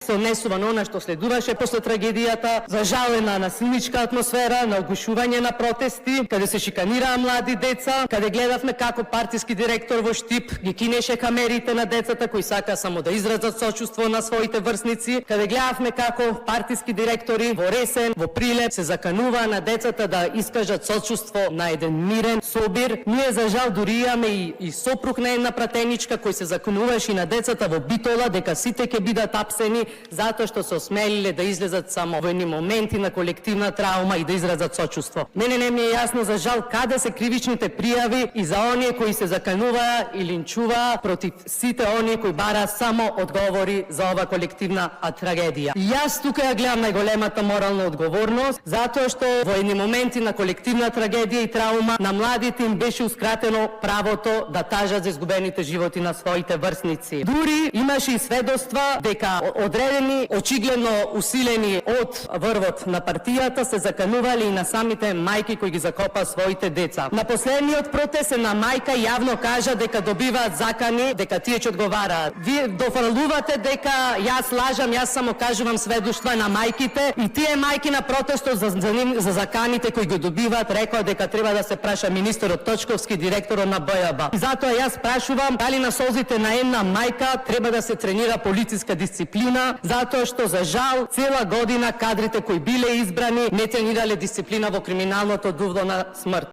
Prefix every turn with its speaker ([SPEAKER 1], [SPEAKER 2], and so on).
[SPEAKER 1] се однесува на она што следуваше после трагедијата, зажалена насилничка атмосфера, на огушување на протести, каде се шиканираа млади деца, каде гледавме како партиски директор во Штип ги кинеше камерите на децата кои сака само да изразат сочувство на своите врсници, каде гледавме како партиски директори во Ресен, во Прилеп се закануваа на децата да искажат сочувство на еден мирен собир. Ние за жал дури имаме и сопруг на една пратеничка кој се закануваше на децата во Битола дека сите ќе бидат апсени затоа што се осмелиле да излезат само во едни моменти на колективна траума и да изразат сочувство. Мене не ми е јасно за жал каде се кривичните пријави и за оние кои се закануваа и линчуваа против сите оние кои бараа само одговори за ова колективна трагедија. И јас тука ја гледам најголемата морална одговорност, затоа што во едни моменти на колективна трагедија и траума на младите им беше ускратено правото да тажат за изгубените животи на своите врсници. Дури имаше и сведоцтва дека одредени, очигледно усилени од врвот на партијата се заканували и на самите мајки кои ги закопаа своите деца. На последниот протест една мајка јавно кажа дека добиваат закани, дека тие ќе одговараат. Вие дофрлувате дека јас лажам, јас само кажувам сведоштва на мајките и тие мајки на протестот за заканите кои ги добиваат рекоа дека треба да се праша министерот Точковски, директорот на БЈБ. И затоа јас прашувам дали на солзите на една мајка треба да се тренира полициска дисциплина, затоа што за жал цела година кадрите кои биле избрани не тренирале дисциплина во криминалното дувло на смрт.